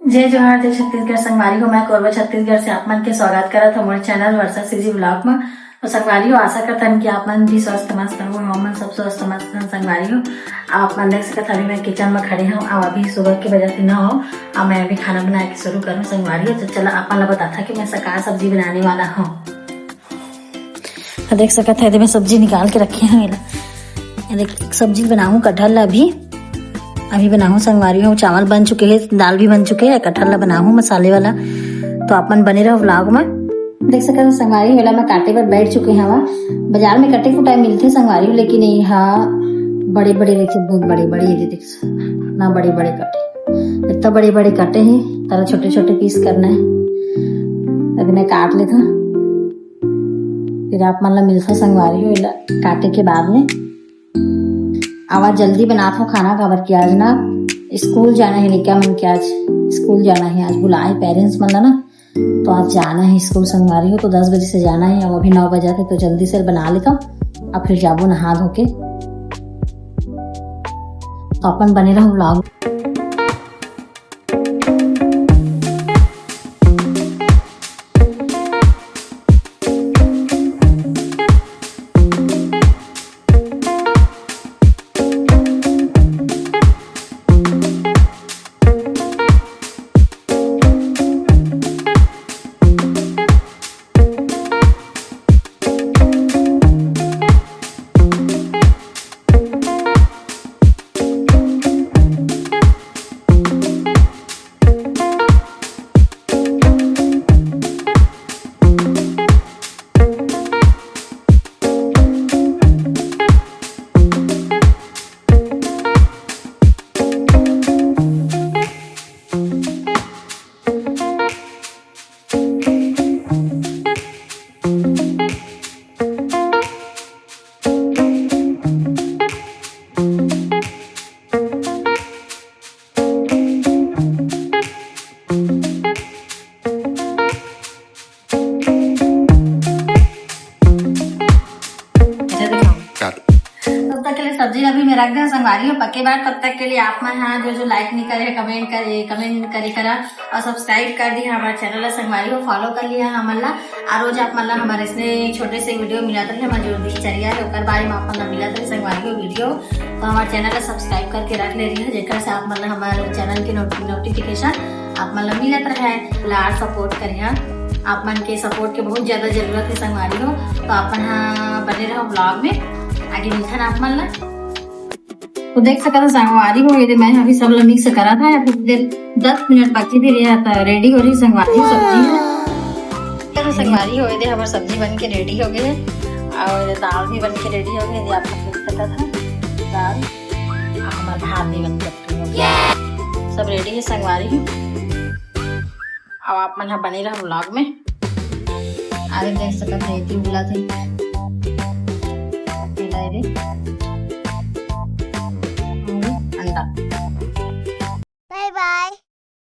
जय जोहार जय छत्तीसगढ़ संगवारी हो। मैं कोरबा छत्तीसगढ़ से आप मन के स्वागत करत हूँ मोर चैनल वर्षा सिजी ब्लॉग में। तो संगवारी हो आशा करता हूँ कि आप मन भी स्वस्थ मस्त हो, हम मन सब स्वस्थ मस्त हैं। संगवारी हो आप मन देख सकते अभी मैं किचन में खड़े हूँ और अभी सुबह के बजे 3 हो और मैं अभी खाना बना के शुरू करूँ। संगवारी हो तो चला आप मन बता था कि मैं सका सब्जी बनाने वाला हूँ। तो देख सकते है मैं सब्जी निकाल के रखे हैं। देख सब्जी बनाऊँ कटहल अभी बनाऊँ। संगवारी हूँ चावल बन चुके हैं, दाल भी बन चुके हैं, कटहल बनाऊँ मसाले वाला। तो अपन बने रहो व्लॉग में। देख सकते हैं संगवारी वाला मैं काटे पर बैठ चुके हैं। बाजार में कटे कुटाई मिलते संगवारी, लेकिन यहाँ बड़े बड़े देखिए, बहुत बड़े बड़े ये देख ना, बड़े बड़े कटे, इतना बड़े बड़े कटे हैं, तरह छोटे छोटे पीस करना है। अभी मैं काट लेता, फिर आप मतलब मिलता संगवारी हो काटे के बाद में। आवाज जल्दी बनाता हूँ खाना खबर की आज ना स्कूल जाना है, निका मन के आज स्कूल जाना है। आज बुलाए पेरेंट्स मन ना, तो आज जाना है स्कूल संगवारी हो। तो 10 बजे से जाना है, अब अभी 9 बजे थे तो जल्दी से बना लेता हूँ अब फिर जाबो नहा धो के। तो अपन बने रहो व्लॉग। सब्जी अभी मैं रख दे संगवारी हो पक्के बार। तब तक के लिए आप मन हाँ जो लाइक नहीं करे कमेंट करे करा और सब्सक्राइब कर दी हमारे चैनल संगवारी हो, फॉलो कर लिया हमन ला। और रोज आप मन ला हमारे इसमें छोटे से वीडियो मिलत रहे, हमारे जो दिनचर्या है ओकर बारे में आप मन ला मिलत रहे संगवारी हो वीडियो। तो हमारे चैनल सब्सक्राइब करके रख ले रही है, जेकर से आप मन ला हमारे चैनल के नोटिफिकेशन आप मन ला मिलत रहे। लार सपोर्ट करिए, आप मन के सपोर्ट के बहुत ज्यादा जरूरत है संगवारी हो। तो अपन हाँ बने रहो ब्लॉग में, आगे मिलता आप मन ला। तो देख सकते संगवारी हो ये मैं अभी सब लोग मिक्स करा था। 10 मिनट बाकी भी रहा रेडी हो रही संगवारी सब्जी है। संगवारी हो ये हमारी सब्जी बन के रेडी हो गई और दाल भी बन के रेडी हो गई। आप देख सकता था दाल हमारा भात भी बन के सब रेडी है संगवारी हो। अब आप मन बने रहा ब्लॉग में। आगे देख सकते थे बोला थे